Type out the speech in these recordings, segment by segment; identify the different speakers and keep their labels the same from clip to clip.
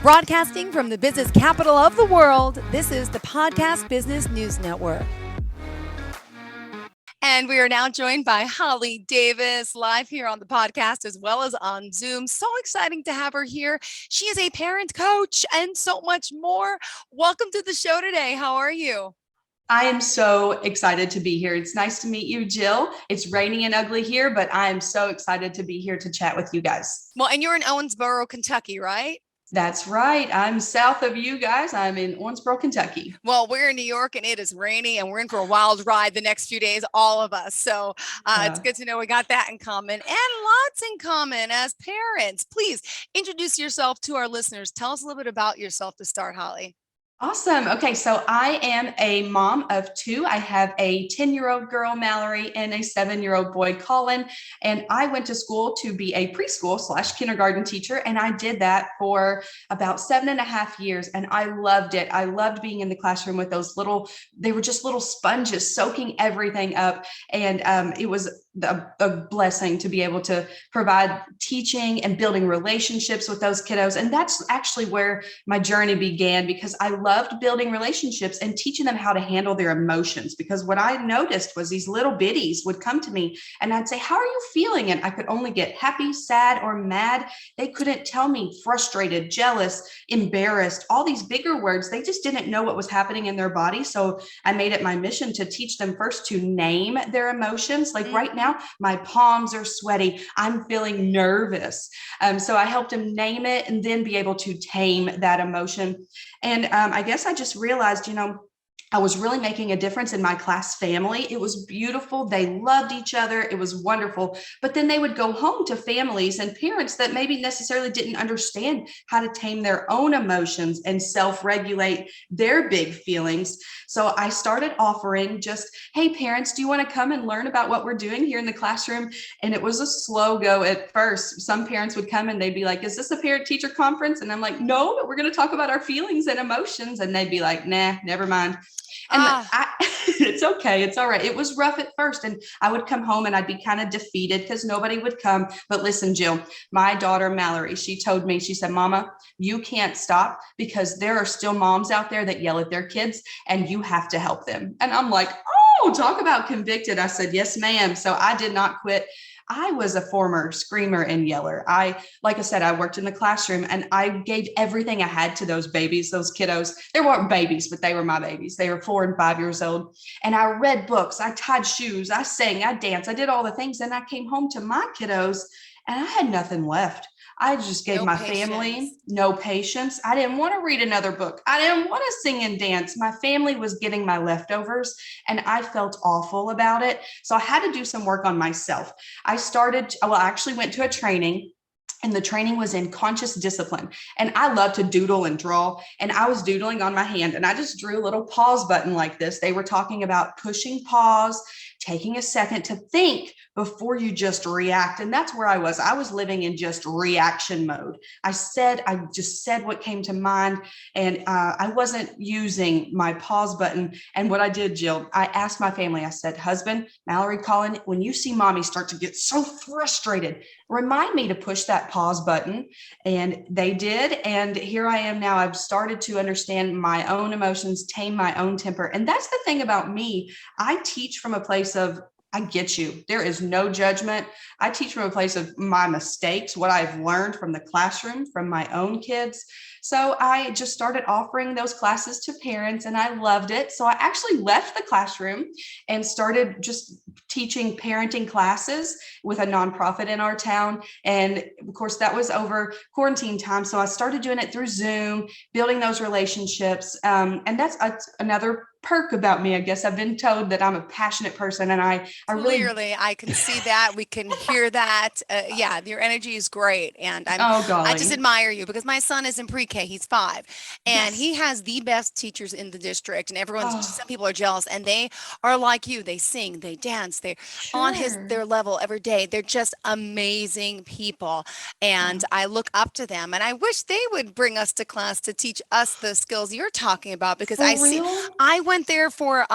Speaker 1: Broadcasting from the business capital of the world, this is the Podcast Business News Network. And we are now joined by Holly Davis live here on the podcast as well as on Zoom. So exciting to have her here. She is a parent coach and so much more. Welcome to the show today. How are you?
Speaker 2: I am so excited to be here. It's nice to meet you, Jill. It's rainy and ugly here, but I am so excited to be here to chat with you guys.
Speaker 1: Well, and you're in Owensboro, Kentucky, right?
Speaker 2: That's right. I'm south of you guys. I'm in Owensboro, Kentucky.
Speaker 1: Well, we're in New York and it is rainy and we're in for a wild ride the next few days, all of us. So it's good to know we got that in common and lots in common as parents. Please introduce yourself to our listeners. Tell us a little bit about yourself to start, Holly.
Speaker 2: Awesome. Okay, so I am a mom of two. I have a 10-year-old girl, Mallory, and a 7-year-old boy, Colin. And I went to school to be a preschool/kindergarten teacher. And I did that for about 7.5 years. And I loved it. I loved being in the classroom with those they were just little sponges soaking everything up. And it was a blessing to be able to provide teaching and building relationships with those kiddos. And that's actually where my journey began, because I loved building relationships and teaching them how to handle their emotions. Because what I noticed was these little biddies would come to me and I'd say, "How are you feeling?" And I could only get happy, sad, or mad. They couldn't tell me frustrated, jealous, embarrassed, all these bigger words. They just didn't know what was happening in their body. So I made it my mission to teach them first to name their emotions. Like right now, my palms are sweaty. I'm feeling nervous. So I helped them name it and then be able to tame that emotion. And I guess I just realized, I was really making a difference in my class family. It was beautiful. They loved each other. It was wonderful. But then they would go home to families and parents that maybe necessarily didn't understand how to tame their own emotions and self-regulate their big feelings. So I started offering just, "Hey, parents, do you want to come and learn about what we're doing here in the classroom?" And it was a slow go at first. Some parents would come and they'd be like, "Is this a parent-teacher conference?" And I'm like, "No, but we're going to talk about our feelings and emotions." And they'd be like, "Nah, never mind." And it's okay. It's all right. It was rough at first. And I would come home and I'd be kind of defeated because nobody would come. But listen, Jill, my daughter, Mallory, she told me, she said, "Mama, you can't stop because there are still moms out there that yell at their kids and you have to help them." And I'm like, "Oh, talk about convicted." I said, "Yes, ma'am." So I did not quit. I was a former screamer and yeller. Like I said, I worked in the classroom and I gave everything I had to those babies, those kiddos. They weren't babies, but they were my babies. They were 4 and 5 years old. And I read books, I tied shoes, I sang, I danced, I did all the things. And I came home to my kiddos and I had nothing left. I just gave my family no patience. I didn't want to read another book. I didn't want to sing and dance. My family was getting my leftovers and I felt awful about it. So I had to do some work on myself. I actually went to a training. And the training was in conscious discipline. And I love to doodle and draw. And I was doodling on my hand and I just drew a little pause button like this. They were talking about pushing pause, taking a second to think before you just react. And that's where I was. I was living in just reaction mode. I just said what came to mind. And I wasn't using my pause button. And what I did, Jill, I asked my family, I said, "Husband, Mallory, Colin, when you see mommy start to get so frustrated, remind me to push that pause button." And they did. And here I am now. I've started to understand my own emotions, tame my own temper. And that's the thing about me. I teach from a place of, I get you. There is no judgment. I teach from a place of my mistakes, what I've learned from the classroom, from my own kids. So I just started offering those classes to parents and I loved it. So I actually left the classroom and started just teaching parenting classes with a nonprofit in our town. And of course, that was over quarantine time. So I started doing it through Zoom, building those relationships. And that's another perk about me. I guess I've been told that I'm a passionate person and I
Speaker 1: clearly I can see that. We can hear that. Yeah, your energy is great. And I just admire you because my son is in pre-K. He's 5 and he has the best teachers in the district and some people are jealous and they are like you. They sing, they dance, they're on their level every day. They're just amazing people. And I look up to them and I wish they would bring us to class to teach us the skills you're talking about because I went went there for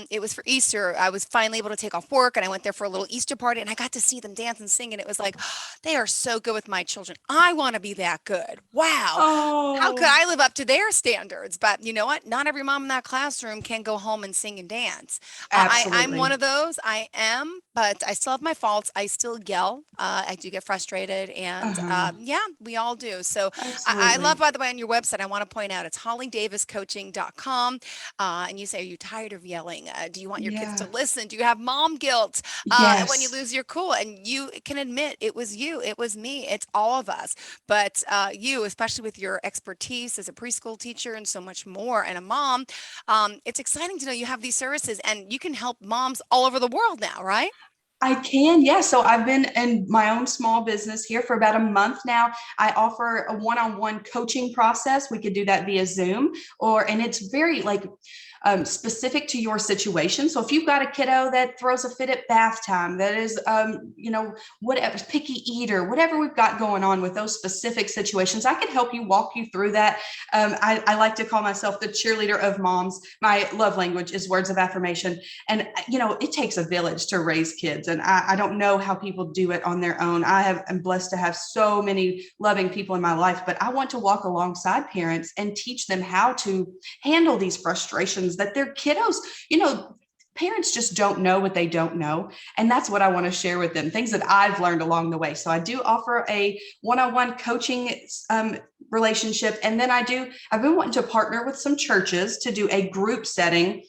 Speaker 1: it was for Easter. I was finally able to take off work and I went there for a little Easter party and I got to see them dance and sing and it was like they are so good with my children. I want to be that good. Wow. How could
Speaker 2: Oh,
Speaker 1: I live up to their standards? But you know what? Not every mom in that classroom can go home and sing and dance. I'm one
Speaker 2: absolutely.
Speaker 1: of those. I am, but I still have my faults. I still yell. I do get frustrated, and
Speaker 2: Uh-huh.
Speaker 1: yeah, we all do. So I love,
Speaker 2: Absolutely.
Speaker 1: by the way, on your website, I want to point out it's hollydaviscoaching.com. And you say, are you tired of yelling? Do you want your kids to
Speaker 2: Yeah.
Speaker 1: listen? Do you have mom guilt when you
Speaker 2: Yes.
Speaker 1: lose your cool? And you can admit it was you, it was me, it's all of us. But you, especially with your expertise as a preschool teacher and so much more, and a mom, it's exciting to know you have these services and you can help moms all over the world now, right?
Speaker 2: I can, yeah. So I've been in my own small business here for about a month now. I offer a one-on-one coaching process. We could do that via Zoom, and it's very like specific to your situation. So if you've got a kiddo that throws a fit at bath time, that is, whatever, picky eater, whatever we've got going on with those specific situations, I can help you walk you through that. I like to call myself the cheerleader of moms. My love language is words of affirmation. And, it takes a village to raise kids. And I don't know how people do it on their own. I'm blessed to have so many loving people in my life, but I want to walk alongside parents and teach them how to handle these frustrations that their kiddos, you know, parents just don't know what they don't know. And that's what I want to share with them, things that I've learned along the way. So I do offer a one-on-one coaching relationship. And then I've been wanting to partner with some churches to do a group setting.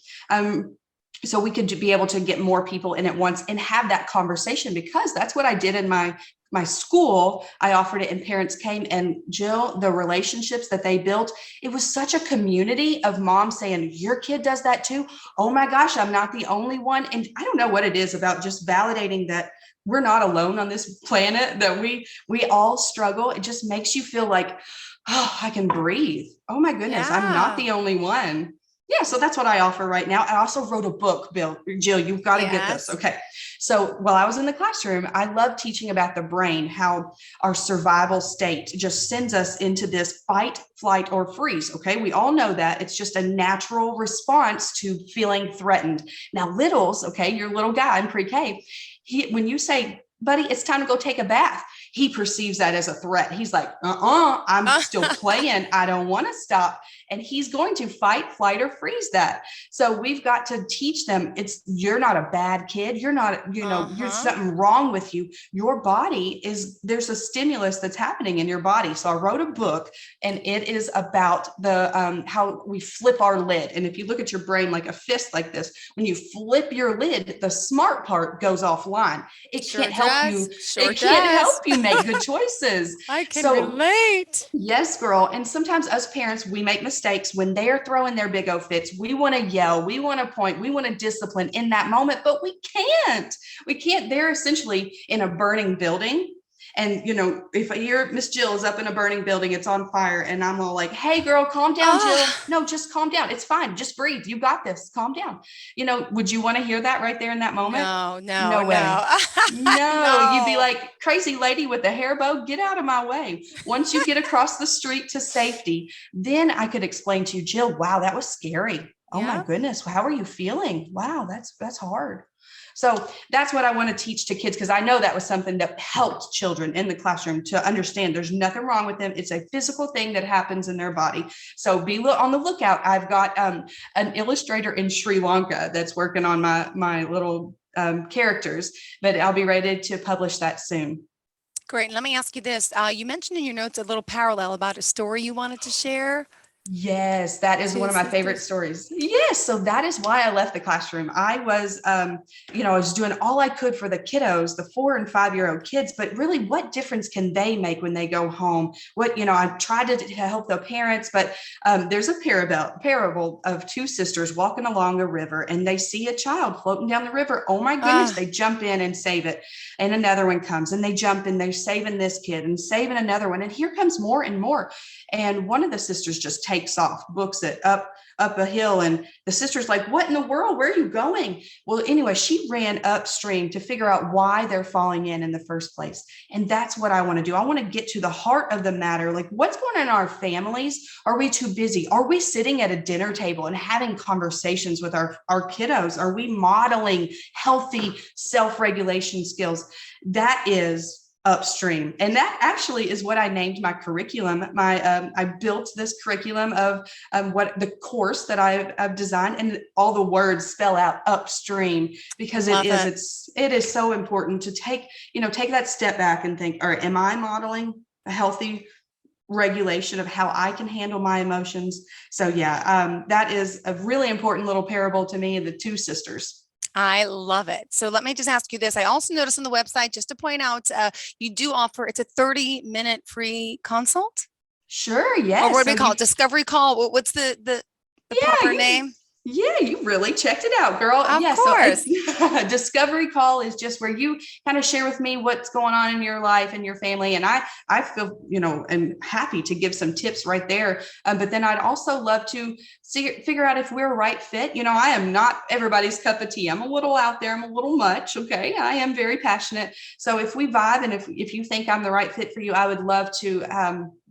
Speaker 2: So we could be able to get more people in at once and have that conversation, because that's what I did in my school. I offered it and parents came, and Jill, the relationships that they built, it was such a community of moms saying, your kid does that too. Oh my gosh, I'm not the only one. And I don't know what it is about just validating that we're not alone on this planet, that we all struggle. It just makes you feel like, oh, I can breathe. Oh my goodness, I'm not
Speaker 1: Yeah.
Speaker 2: the only one. Yeah, so that's what I offer right now. I also wrote a book, Jill, you've got to get this.
Speaker 1: Yes.
Speaker 2: Okay. So while I was in the classroom, I love teaching about the brain, how our survival state just sends us into this fight, flight, or freeze. Okay. We all know that it's just a natural response to feeling threatened. Now, littles, okay, your little guy in pre-K, when you say, buddy, it's time to go take a bath, he perceives that as a threat. He's like, I'm still playing. I don't want to stop. And he's going to fight, flight, or freeze that. So we've got to teach them, you're not a bad kid. You're not, there's
Speaker 1: Uh-huh.
Speaker 2: something wrong with you. Your body there's a stimulus that's happening in your body. So I wrote a book, and it is about the how we flip our lid. And if you look at your brain like a fist like this, when you flip your lid, the smart part goes offline. It
Speaker 1: Sure
Speaker 2: can't help
Speaker 1: does.
Speaker 2: you.
Speaker 1: Sure
Speaker 2: It can't help
Speaker 1: does.
Speaker 2: you make good choices.
Speaker 1: I can
Speaker 2: So
Speaker 1: relate.
Speaker 2: yes, girl. And sometimes us parents, we make mistakes when they're throwing their big O fits. We want to yell, we want to point, we want to discipline in that moment, but we can't. We can't. They're essentially in a burning building. And, if you're Miss Jill is up in a burning building, it's on fire, and I'm all like, hey, girl, calm down, Jill.
Speaker 1: Ah,
Speaker 2: No, just calm down. It's fine. Just breathe. You got this. Calm down. Would you want to hear that right there in that moment?
Speaker 1: no, no,
Speaker 2: No way.
Speaker 1: no.
Speaker 2: No, you'd be
Speaker 1: No.
Speaker 2: like, crazy lady with a hair bow, get out of my way. Once you get across the street to safety, then I could explain to you, Jill, wow, that was scary. Oh my
Speaker 1: Yeah.
Speaker 2: goodness, how are you feeling? Wow, that's hard. So that's what I want to teach to kids, because I know that was something that helped children in the classroom to understand there's nothing wrong with them. It's a physical thing that happens in their body. So be on the lookout. I've got an illustrator in Sri Lanka that's working on my little characters, but I'll be ready to publish that soon.
Speaker 1: Great. Let me ask you this. You mentioned in your notes a little parallel about a story you wanted to share.
Speaker 2: Yes, that is
Speaker 1: Two
Speaker 2: one of my favorite
Speaker 1: sisters.
Speaker 2: stories. Yes, so that is why I left the classroom. I was, I was doing all I could for the kiddos, the 4 and 5 year old kids, but really, what difference can they make when they go home? I tried to help the parents, but there's a parable of two sisters walking along a river, and they see a child floating down the river. Oh my goodness,
Speaker 1: Ah,
Speaker 2: they jump in and save it. And another one comes, and they jump in, they're saving this kid and saving another one. And here comes more and more. And one of the sisters just takes off, books it up up a hill, and the sister's like, what in the world? Where are you going? Well, anyway, she ran upstream to figure out why they're falling in the first place. And that's what I want to do. I want to get to the heart of the matter. Like, what's going on in our families? Are we too busy? Are we sitting at a dinner table and having conversations with our kiddos? Are we modeling healthy self-regulation skills? That is upstream. And that actually is what I named my curriculum. I built this curriculum of what the course that I've designed, and all the words spell out upstream, because it is so important to take that step back and think, all right, am I modeling a healthy regulation of how I can handle my emotions? So yeah, that is a really important little parable to me, the two sisters.
Speaker 1: I love it. So let me just ask you this. I also noticed on the website, just to point out, you do offer, it's a 30-minute free consult?
Speaker 2: Sure, yes.
Speaker 1: Or what do we call it? Discovery call? What's the proper name?
Speaker 2: Yeah, you really checked it out, girl.
Speaker 1: Of course.
Speaker 2: So discovery call is just where you kind of share with me what's going on in your life and your family. And I feel, I'm happy to give some tips right there. But then I'd also love to figure out if we're a right fit. I am not everybody's cup of tea. I'm a little out there. I'm a little much. Okay. I am very passionate. So if we vibe, and if you think I'm the right fit for you, I would love to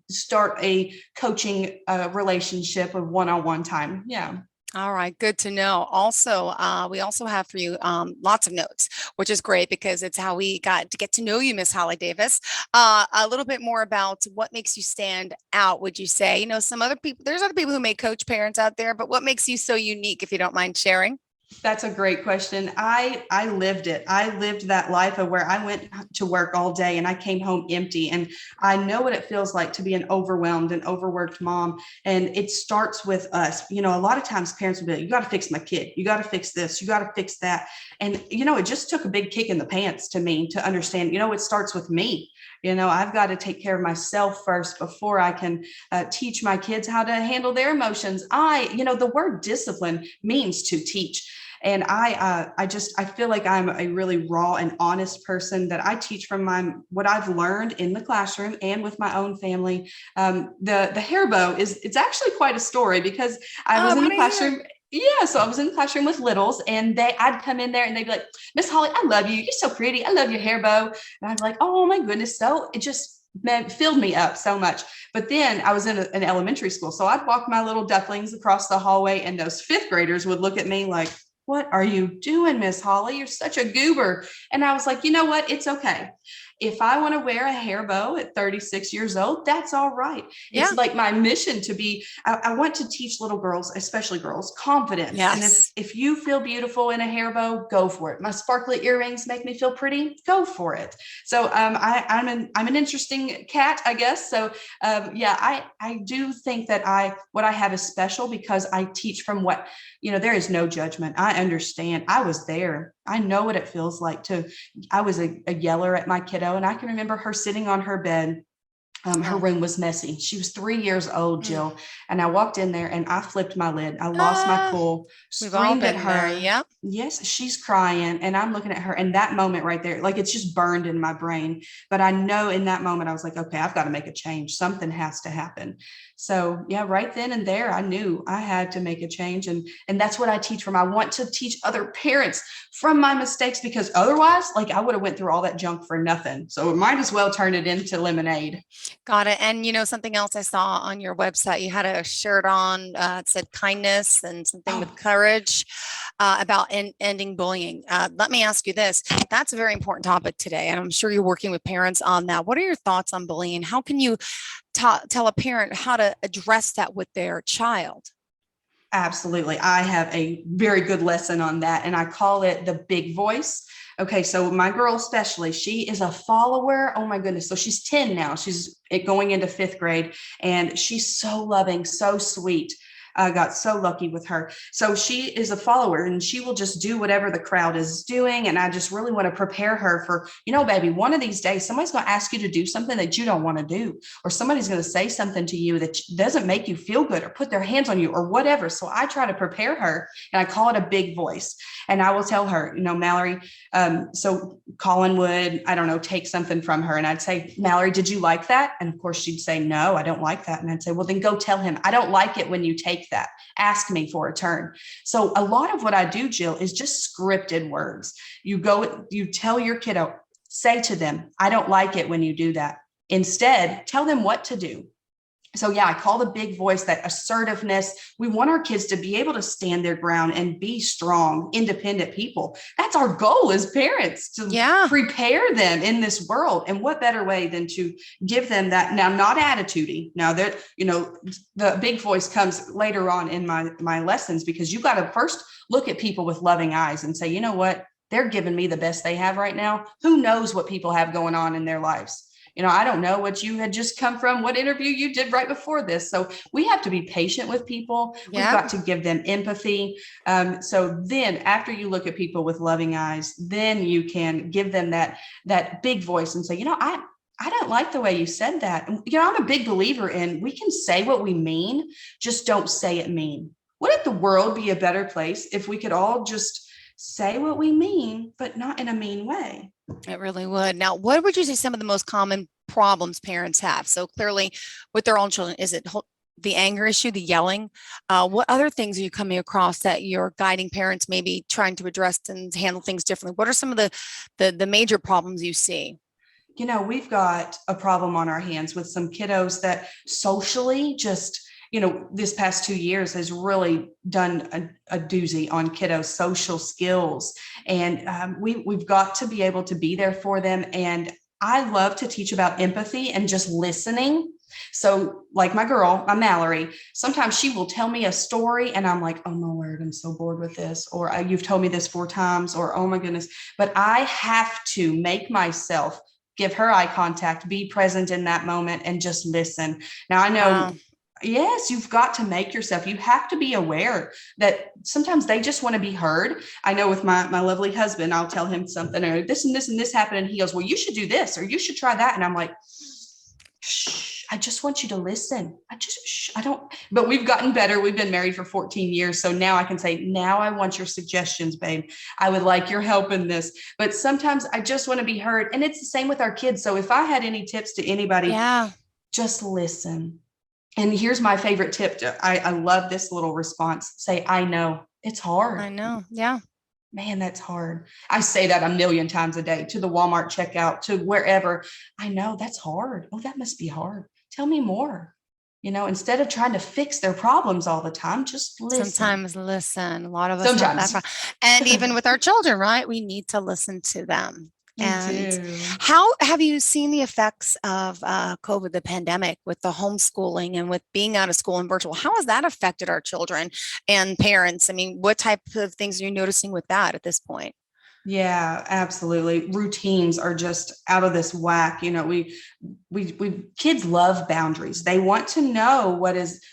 Speaker 2: start a coaching relationship of one-on-one time. Yeah.
Speaker 1: All right, good to know. Also, we also have for you lots of notes, which is great because it's how we got to get to know you, Miss Holly Davis. A little bit more about what makes you stand out, would you say? Some other people, there's other people who may coach parents out there, but what makes you so unique, if you don't mind sharing?
Speaker 2: That's a great question. I lived it. I lived that life of where I went to work all day and I came home empty. And I know what it feels like to be an overwhelmed and overworked mom. And it starts with us. A lot of times parents will be like, you got to fix my kid. You got to fix this. You got to fix that. And, it just took a big kick in the pants to me to understand, it starts with me. I've got to take care of myself first before I can teach my kids how to handle their emotions. The word discipline means to teach. And I feel like I'm a really raw and honest person, that I teach from what I've learned in the classroom and with my own family. The hair bow it's actually quite a story, because I was in the classroom. Yeah, so I was in the classroom with littles, and I'd come in there and they'd be like, Miss Holly, I love you. You're so pretty. I love your hair bow. And I'd be like, oh my goodness. So it just filled me up so much. But then I was in an elementary school. So I'd walk my little ducklings across the hallway, and those fifth graders would look at me like, what are you doing, Miss Holly? You're such a goober. And I was like, you know what? It's okay. If I want to wear a hair bow at 36 years old, that's all right.
Speaker 1: Yeah.
Speaker 2: It's like my mission to be, I want to teach little girls, especially girls, confidence.
Speaker 1: Yes.
Speaker 2: And if you feel beautiful in a hair bow, go for it. My sparkly earrings make me feel pretty, go for it. So I'm an interesting cat, I guess. So I do think that what I have is special, because I teach from what, there is no judgment. I understand. I was there. I know what it feels like I was a yeller at my kiddo, and I can remember her sitting on her bed. Her room was messy. She was 3 years old, Jill. And I walked in there and I flipped my lid. I lost my cool, screamed at her.
Speaker 1: Yep.
Speaker 2: Yes, she's crying. And I'm looking at her, and that moment right there, like it's just burned in my brain. But I know in that moment, I was like, okay, I've got to make a change. Something has to happen. So yeah, right then and there, I knew I had to make a change. And that's what I teach from. I want to teach other parents from my mistakes, because otherwise, like, I would have went through all that junk for nothing. So it might as well turn it into lemonade.
Speaker 1: Got it. And something else I saw on your website, you had a shirt on, it said kindness and something with courage, about ending bullying. Let me ask you this. That's a very important topic today, and I'm sure you're working with parents on that. What are your thoughts on bullying? How can you tell a parent how to address that with their child?
Speaker 2: Absolutely. I have a very good lesson on that, and I call it the big voice. Okay, so my girl especially, she is a follower. Oh my goodness. So she's 10 now. She's going into 5th grade, and she's so loving, so sweet. I got so lucky with her. So she is a follower, and she will just do whatever the crowd is doing. And I just really want to prepare her for, baby, one of these days, somebody's going to ask you to do something that you don't want to do, or somebody's going to say something to you that doesn't make you feel good, or put their hands on you, or whatever. So I try to prepare her, and I call it a big voice. And I will tell her, Mallory, so Colin would, I don't know, take something from her. And I'd say, Mallory, did you like that? And of course she'd say, no, I don't like that. And I'd say, well, then go tell him, I don't like it when you take take that. Ask me for a turn. So a lot of what I do, Jill, is just scripted words. You tell your kiddo, say to them, I don't like it when you do that. Instead, tell them what to do. So yeah, I call the big voice, that assertiveness. We want our kids to be able to stand their ground and be strong, independent people. That's our goal as parents, to prepare them in this world. And what better way than to give them that, now not attitudey. Now that, the big voice comes later on in my lessons, because you got to first look at people with loving eyes and say, you know what, they're giving me the best they have right now. Who knows what people have going on in their lives? I don't know what you had just come from, what interview you did right before this. So we have to be patient with people. We've got to give them empathy. So then after you look at people with loving eyes, then you can give them that big voice and say, I don't like the way you said that. I'm a big believer in, we can say what we mean, just don't say it mean. Wouldn't the world be a better place if we could all just say what we mean, but not in a mean way?
Speaker 1: It really would. Now, what would you say some of the most common problems parents have? So clearly with their own children, is it the anger issue, the yelling? What other things are you coming across that you're guiding parents maybe trying to address and handle things differently? What are some of the major problems you see?
Speaker 2: We've got a problem on our hands with some kiddos that socially just, this past 2 years has really done a doozy on kiddos' social skills. And we've got to be able to be there for them. And I love to teach about empathy and just listening. So like my Mallory, sometimes she will tell me a story and I'm like, oh my word, I'm so bored with this. Or you've told me this 4 times, or oh my goodness. But I have to make myself give her eye contact, be present in that moment, and just listen. Now I know. Wow. Yes, you've got to make yourself, you have to be aware that sometimes they just want to be heard. I know with my lovely husband, I'll tell him something, or this and this and this happened. And he goes, well, you should do this, or you should try that. And I'm like, shh, I just want you to listen. But we've gotten better. We've been married for 14 years. So now I can say, now I want your suggestions, babe. I would like your help in this. But sometimes I just want to be heard. And it's the same with our kids. So if I had any tips to anybody, just listen. And here's my favorite tip. I love this little response. Say, I know. It's hard.
Speaker 1: I know. Yeah.
Speaker 2: Man, that's hard. I say that a million times a day, to the Walmart checkout, to wherever. I know that's hard. Oh, that must be hard. Tell me more. Instead of trying to fix their problems all the time, just listen.
Speaker 1: Sometimes listen. A lot of us have that. And even with our children, right? We need to listen to them. And how have you seen the effects of COVID, the pandemic, with the homeschooling and with being out of school and virtual? How has that affected our children and parents? I mean, what type of things are you noticing with that at this point?
Speaker 2: Yeah, absolutely. Routines are just out of this whack. We kids love boundaries. They want to know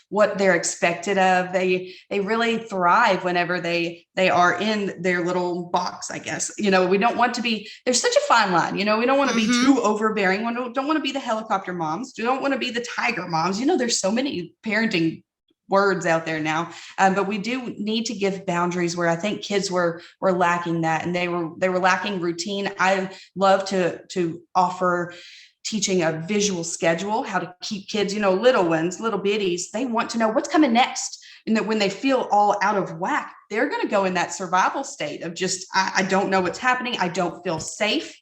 Speaker 2: what they're expected of. They really thrive whenever they are in their little box, I guess. We don't want to be, there's such a fine line. We don't want to be too overbearing. We don't want to be the helicopter moms. We don't want to be the tiger moms. There's so many parenting words out there now, but we do need to give boundaries, where I think kids were lacking that, and they were lacking routine. I love to offer teaching a visual schedule, how to keep kids, little ones, little bitties. They want to know what's coming next, and that when they feel all out of whack, they're going to go in that survival state of just, I don't know what's happening. I don't feel safe.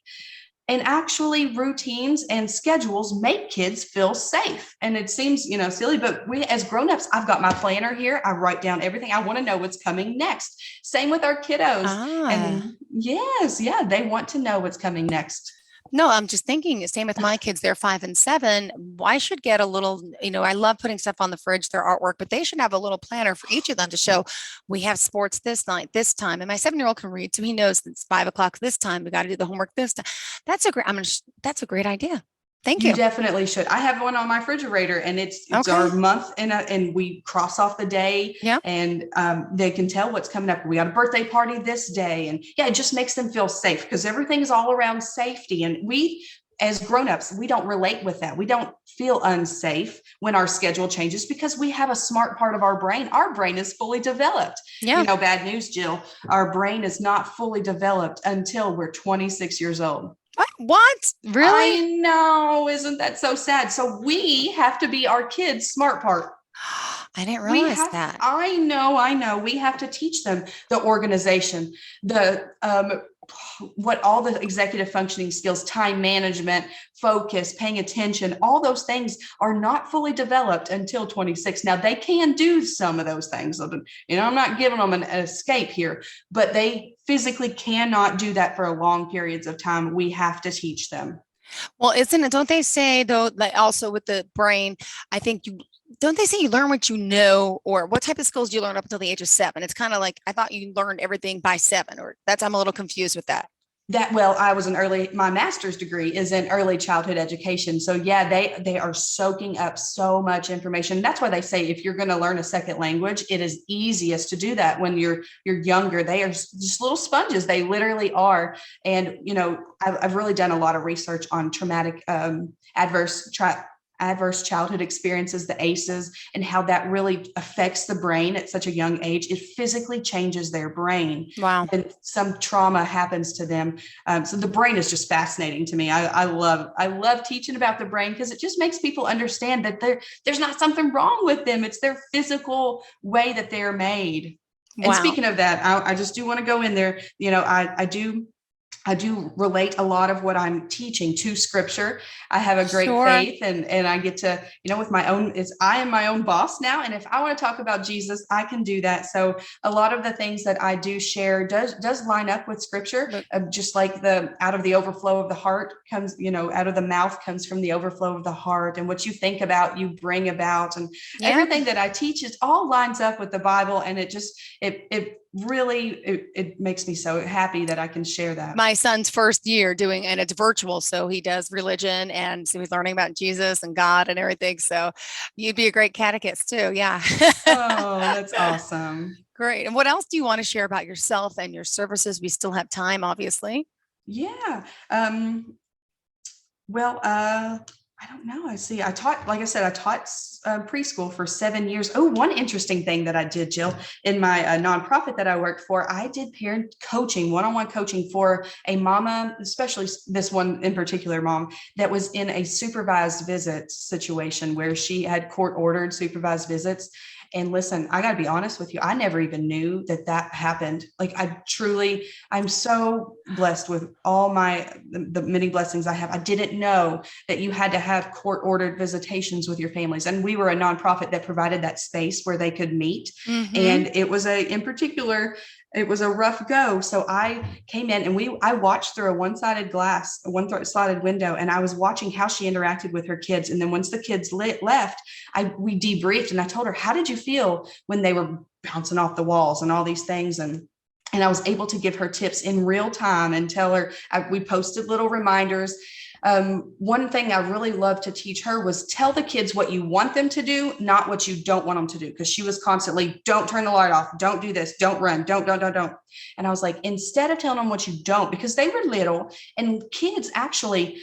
Speaker 2: And actually, routines and schedules make kids feel safe. And it seems, silly, but we as grownups, I've got my planner here. I write down everything. I want to know what's coming next. Same with our kiddos. And yes, they want to know what's coming next.
Speaker 1: No, I'm just thinking, same with my kids. They're 5 and 7. I should get a little, I love putting stuff on the fridge, their artwork, but they should have a little planner for each of them to show, we have sports this night, this time. And my 7-year-old can read, so he knows it's 5 o'clock this time. We got to do the homework this time. That's a great idea. Thank you.
Speaker 2: You definitely should. I have one on my refrigerator, and it's our month, and we cross off the day, and they can tell what's coming up. We got a birthday party this day, and it just makes them feel safe, because everything is all around safety. And we, as grownups, we don't relate with that. We don't feel unsafe when our schedule changes, because we have a smart part of our brain. Our brain is fully developed. Yeah. Bad news, Jill. Our brain is not fully developed until we're 26 years old.
Speaker 1: What? Really?
Speaker 2: I know. Isn't that so sad? So we have to be our kids' smart part.
Speaker 1: I didn't realize that.
Speaker 2: I know. We have to teach them the organization, the what all the executive functioning skills, time management, focus, paying attention, all those things are not fully developed until 26. Now they can do some of those things. You know, I'm not giving them an escape here, but they physically cannot do that for long periods of time. We have to teach them.
Speaker 1: Well, isn't it, don't they say though, like also with the brain, I think don't they say you learn what you know, or what type of skills do you learn up until the age of 7? It's kind of like, I thought you learned everything by 7, or I'm a little confused with that.
Speaker 2: Well, my master's degree is in early childhood education. So yeah, they are soaking up so much information. That's why they say if you're going to learn a second language, it is easiest to do that when you're younger. They are just little sponges. They literally are. And, you know, I've really done a lot of research on traumatic, adverse childhood experiences, the ACEs, and how that really affects the brain at such a young age. It physically changes their brain.
Speaker 1: Wow.
Speaker 2: And some trauma happens to them. So the brain is just fascinating to me. I love teaching about the brain because it just makes people understand that there's not something wrong with them. It's their physical way that they're made. Wow. And speaking of that, I just do want to go in there. You know, I do relate a lot of what I'm teaching to scripture. I have a great faith and I get to, you know, with my own, I am my own boss now. And if I want to talk about Jesus, I can do that. So a lot of the things that I do share does line up with scripture, just like out of the overflow of the heart comes, you know, out of the mouth comes from the overflow of the heart, and what you think about, you bring about, and everything that I teach, it all lines up with the Bible. And it just, it makes me so happy that I can share that.
Speaker 1: My son's first year doing, and it's virtual, so he does religion, and so he's learning about Jesus and God and everything. So you'd be a great catechist too. Yeah.
Speaker 2: Oh, that's awesome.
Speaker 1: Great. And what else do you want to share about yourself and your services? We still have time, obviously.
Speaker 2: Yeah. Well, I don't know. I taught, like I said, I taught preschool for 7 years. Oh, one interesting thing that I did, Jill, in my nonprofit that I worked for, I did parent coaching, one-on-one coaching for a mama, especially this one in particular mom that was in a supervised visit situation where she had court-ordered supervised visits. And listen, I got to be honest with you. I never even knew that happened. Like I'm so blessed with all the many blessings I have. I didn't know that you had to have court ordered visitations with your families. And we were a nonprofit that provided that space where they could meet. Mm-hmm. And it was in particular, it was a rough go. So I came in and I watched through a one-sided window, and I was watching how she interacted with her kids. And then once the kids left, we debriefed, and I told her, how did you feel when they were bouncing off the walls and all these things? And I was able to give her tips in real time and tell her, we posted little reminders. One thing I really loved to teach her was tell the kids what you want them to do, not what you don't want them to do. Because she was constantly, don't turn the light off, don't do this, don't run, don't. And I was like, instead of telling them what you don't, because they were little and kids actually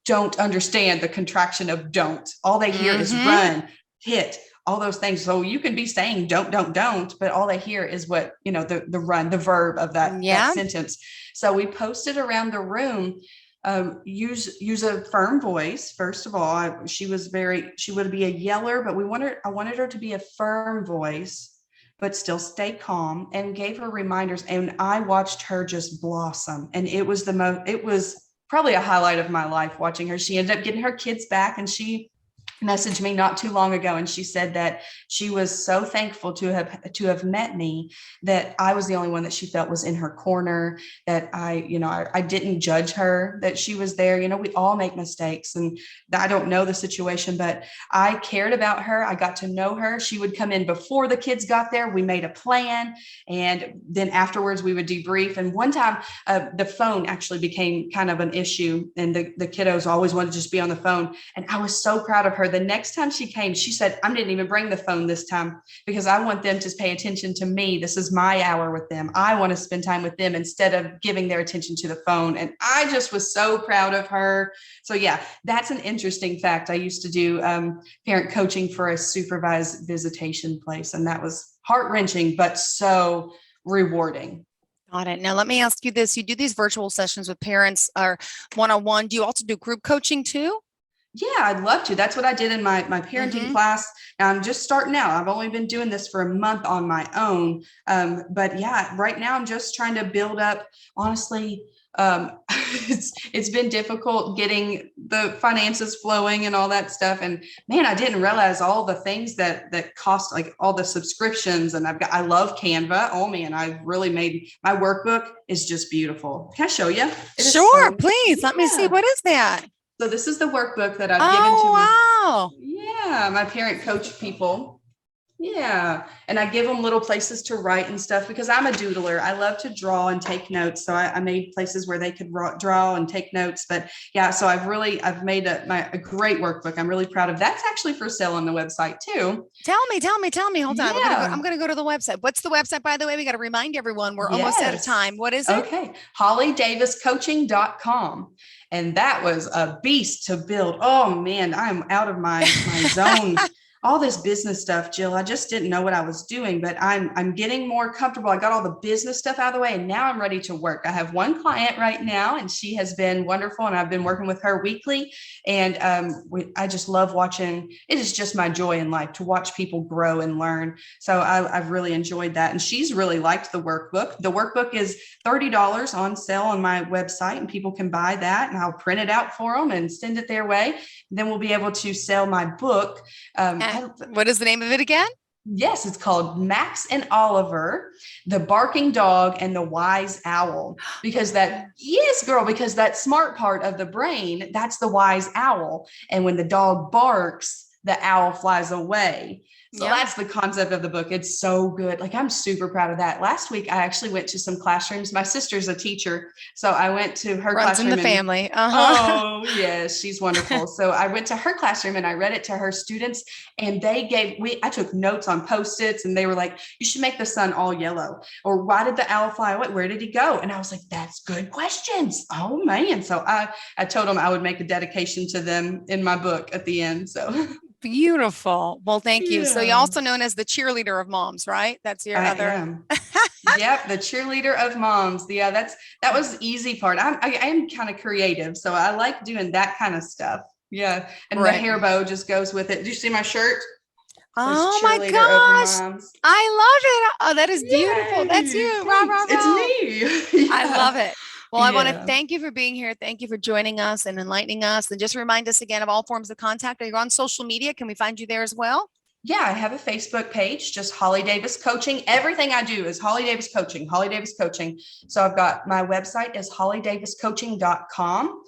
Speaker 2: don't understand the contraction of don't. All they hear is run, hit, all those things. So you can be saying don't, but all they hear is what, you know, the run, the verb of that sentence. So we posted around the room, use a firm voice. First of all, she would be a yeller, but I wanted her to be a firm voice, but still stay calm, and gave her reminders. And I watched her just blossom. And it was probably a highlight of my life watching her. She ended up getting her kids back, and she messaged me not too long ago, and she said that she was so thankful to have met me, that I was the only one that she felt was in her corner, that I didn't judge her, that she was there. You know, we all make mistakes, and I don't know the situation, but I cared about her. I got to know her. She would come in before the kids got there. We made a plan, and then afterwards we would debrief. And one time the phone actually became kind of an issue, and the kiddos always wanted to just be on the phone. And I was so proud of her. The next time she came, she said, I didn't even bring the phone this time because I want them to pay attention to me. This is my hour with them. I want to spend time with them instead of giving their attention to the phone. And I just was so proud of her. So yeah, that's an interesting fact. I used to do parent coaching for a supervised visitation place, and that was heart-wrenching, but so rewarding.
Speaker 1: Got it. Now, let me ask you this. You do these virtual sessions with parents or one-on-one. Do you also do group coaching too?
Speaker 2: Yeah, I'd love to. That's what I did in my parenting class. Now I'm just starting out. I've only been doing this for a month on my own. But yeah, right now I'm just trying to build up, honestly. It's been difficult getting the finances flowing and all that stuff. And man, I didn't realize all the things that cost, like all the subscriptions. And I love Canva. Oh man, I really made my workbook is just beautiful. Can I show you?
Speaker 1: Sure, please. Let me see. What is that?
Speaker 2: So this is the workbook that I've given to
Speaker 1: wow.
Speaker 2: my parent coach people. Yeah. And I give them little places to write and stuff because I'm a doodler. I love to draw and take notes. So I made places where they could draw and take notes. But yeah, so I've made a great workbook. I'm really proud of. That's actually for sale on the website too.
Speaker 1: Tell me. Hold on. Yeah. I'm going to go to the website. What's the website, by the way? We got to remind everyone we're almost out of time. What is it?
Speaker 2: Okay. HollyDavisCoaching.com. And that was a beast to build. Oh man, I'm out of my zone. All this business stuff, Jill, I just didn't know what I was doing, but I'm getting more comfortable. I got all the business stuff out of the way and now I'm ready to work. I have one client right now and she has been wonderful and I've been working with her weekly. And I just love watching. It is just my joy in life to watch people grow and learn. So I've really enjoyed that. And she's really liked the workbook. The workbook is $30 on sale on my website and people can buy that and I'll print it out for them and send it their way. Then we'll be able to sell my book.
Speaker 1: What is the name of it again?
Speaker 2: Yes, it's called Max and Oliver, the Barking Dog and the Wise Owl. Because that smart part of the brain, that's the wise owl. And when the dog barks, the owl flies away. So that's the concept of the book. It's so good. Like, I'm super proud of that. Last week, I actually went to some classrooms. My sister's a teacher. So I went to her classroom.
Speaker 1: In the family.
Speaker 2: Oh, yes, she's wonderful. So I went to her classroom and I read it to her students. And I took notes on Post-its and they were like, you should make the sun all yellow. Or why did the owl fly away? Where did he go? And I was like, that's good questions. Oh, man. So I told them I would make a dedication to them in my book at the end. So
Speaker 1: beautiful. Well, thank you. So you're also known as the cheerleader of moms, right? That's your other.
Speaker 2: Yep, the cheerleader of moms. Yeah, that was the easy part. I am kind of creative, so I like doing that kind of stuff. Yeah, and the hair bow just goes with it. Did you see my shirt?
Speaker 1: Oh my gosh, I love it. Oh, that is beautiful. That's you. Rah, rah, rah.
Speaker 2: It's me.
Speaker 1: I love it. Well, I want to thank you for being here. Thank you for joining us and enlightening us. And just remind us again of all forms of contact. Are you on social media? Can we find you there as well?
Speaker 2: Yeah, I have a Facebook page, just Holly Davis Coaching. Everything I do is Holly Davis Coaching, Holly Davis Coaching. So I've got my website is hollydaviscoaching.com.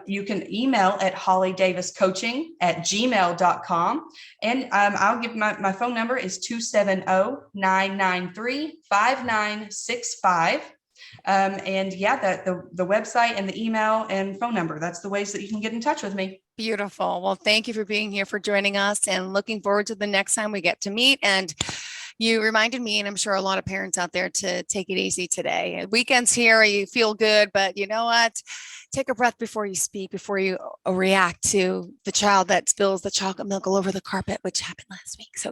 Speaker 2: You can email at hollydaviscoaching@gmail.com. And I'll give my phone number is 270-993-5965. And yeah, the website and the email and phone number, that's the ways that you can get in touch with me.
Speaker 1: Beautiful. Well, thank you for being here, for joining us, and looking forward to the next time we get to meet. And you reminded me, and I'm sure a lot of parents out there, to take it easy today. Weekends here, you feel good, but you know what? Take a breath before you speak, before you react to the child that spills the chocolate milk all over the carpet, which happened last week. So,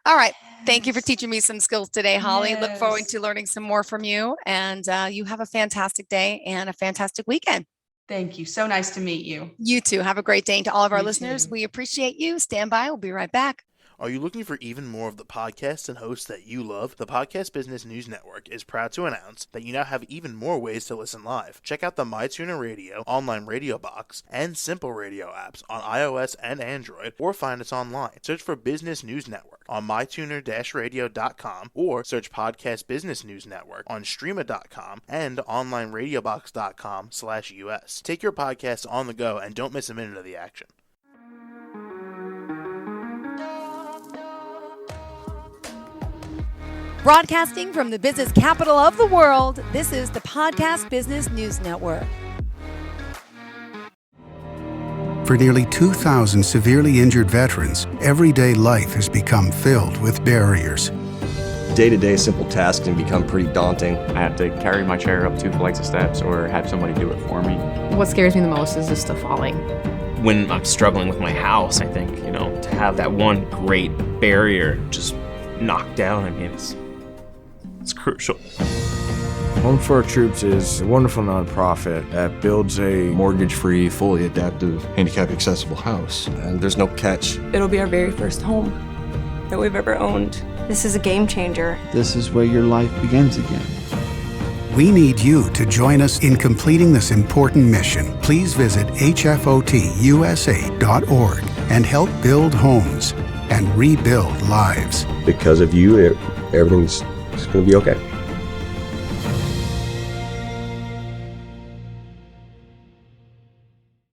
Speaker 1: all right. Thank you for teaching me some skills today, Holly. Yes. Look forward to learning some more from you. And you have a fantastic day and a fantastic weekend.
Speaker 2: Thank you. So nice to meet you.
Speaker 1: You too. Have a great day. And to all of our listeners, we appreciate you. Stand by. We'll be right back.
Speaker 3: Are you looking for even more of the podcasts and hosts that you love? The Podcast Business News Network is proud to announce that you now have even more ways to listen live. Check out the MyTuner Radio, online radio box, and Simple Radio apps on iOS and Android, or find us online. Search for Business News Network on mytuner-radio.com, or search Podcast Business News Network on streama.com and onlineradiobox.com/US. Take your podcast on the go and don't miss a minute of the action.
Speaker 1: Broadcasting from the business capital of the world, this is the Podcast Business News Network.
Speaker 4: For nearly 2,000 severely injured veterans, everyday life has become filled with barriers.
Speaker 5: Day-to-day simple tasks can become pretty daunting.
Speaker 6: I have to carry my chair up 2 flights of steps or have somebody do it for me.
Speaker 7: What scares me the most is just the falling.
Speaker 8: When I'm struggling with my house, I think, to have that one great barrier just knocked down, it's crucial.
Speaker 9: Home for Our Troops is a wonderful nonprofit that builds a
Speaker 10: mortgage-free, fully adaptive, handicap-accessible house.
Speaker 5: And there's no catch.
Speaker 11: It'll be our very first home that we've ever owned.
Speaker 12: This is a game changer.
Speaker 13: This is where your life begins again.
Speaker 4: We need you to join us in completing this important mission. Please visit hfotusa.org and help build homes and rebuild lives.
Speaker 5: Because of you, everything's going to be okay.